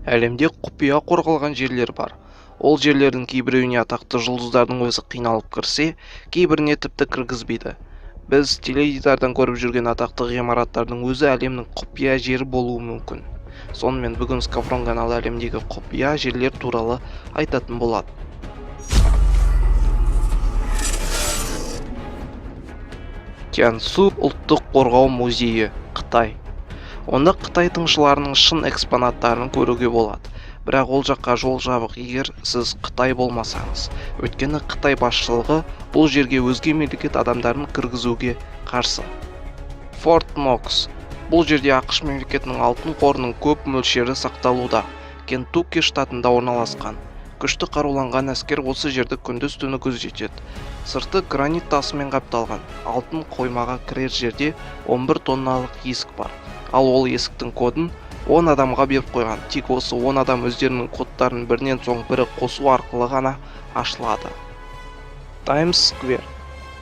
Әлемде құпия қорғалған жерлер бар. Ол жерлердің кейбіреуіне атақты жұлдыздардың өзі қиналып кірсе, кейбіріне тіпті кіргізбейді. Біз теледидардан көріп жүрген атақты ғимараттардың өзі әлемнің құпия жері болуы мүмкін. Сонымен бүгін Скафрон каналы әлемдегі құпия жерлер туралы айтатын болады. Тяньсу ұлттық қорғау музейі, Қытай. Онда Қытай тыңшыларының шын экспонаттарын көруге болады. Бірақ ол жаққа жол жабық егер сіз Қытай болмасаңыз. Өйткені Қытай басшылығы бұл жерге өзге мемлекет адамдарын кіргізуге қарсы. Форт Нокс. Бұл жерде ақш мемлекетінің алтын қорының көп мөлшері сақталуда. Кентукки штатында орналасқан. Күшті қаруланған әскер осы жерді күндіз-түні күзетеді. Сырты гранит тасымен қапталған. Алтын қоймаға кірер жерде 11 тонналық есік бар. Ал ол есіктің кодын 10 адамға беріп қойған. Тек осы 10 адам өздерінің кодтарын бірінен соң бірі қосу арқылы ғана ашылады. Таймс Сквер.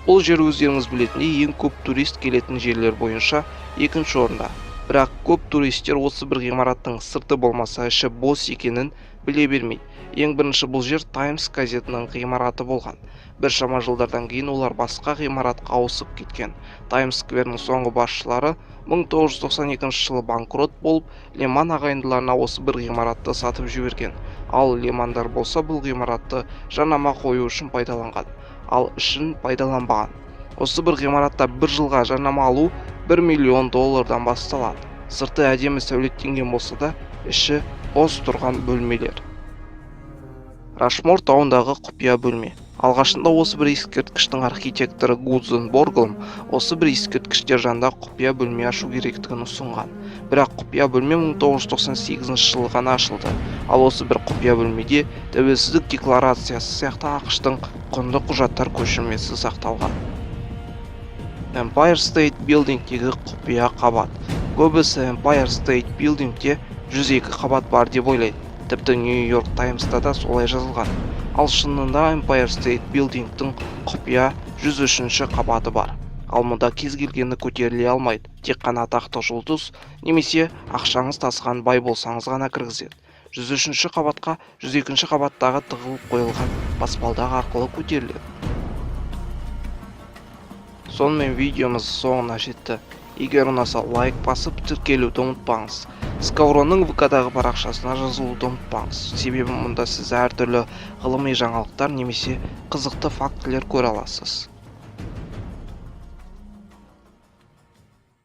Бұл жер өздеріңіз білетіндей ең көп турист келетін жерлер бойынша екінші орында. Бірақ көп туристер осы бір ғимараттың сырты болмаса іші бос екенін біле бермейді. Ең бірінші бұл жер Таймс газетінің ғимараты болған. Біршама жылдардан кейін олар басқа ғимаратқа ауысып кеткен. Таймс Скверінің соңғы басшылары 1992 жылы банкрот болып, Леман ағайындыларына осы бір ғимаратты сатып жіберген. Ал Лемандар болса бұл ғимаратты жарнама қою үшін пайдаланған, ал ішін пайдаланбаған. Осы бір ғимаратта бір жылға жарнама алу $1 миллион басталады. Сырты әдемі сәулеттенген болса да, іші бос тұрған бөлмелер. Рашмор тауындағы құпия бөлме. Алғашында осы бір ескерткіштің архитекторы Гудзон Борглм осы бір ескерткіштер жанында құпия бөлме ашу керектігін ұсынған. Бірақ құпия бөлме 1998 жылы ғана ашылды. Ал осы бір құпия бөлмеде тәуелсіздік декларациясы сияқты ақштың құнды құжаттар көшірмесі сақталған. Empire State Building'тегі құпия қабат. Көбісі Empire State Building'те 102 қабат бар деп ойлайды. Тіпті New York Times'та да солай жазылған. Ал шынында Empire State Building'тің құпия 103-ші қабаты бар. Ал мұнда кез келгені көтеріле алмайды. Тек қана атақты жұлдыз немесе ақшаңыз тасыған бай болсаңыз ғана кіргізеді. 103-ші қабатқа 102-ші қабаттағы тығылып қойылған баспалдақ арқылы көтеріледі. Сонымен видеомыз соңына жетті. Егер ұнаса лайк басып тіркелуді ұмытпаңыз. Скафронның ВК-дағы парақшасына жазылуды ұмытпаңыз. Себебі мұнда сіз әртүрлі ғылыми жаңалықтар немесе қызықты фактілер көре аласыз.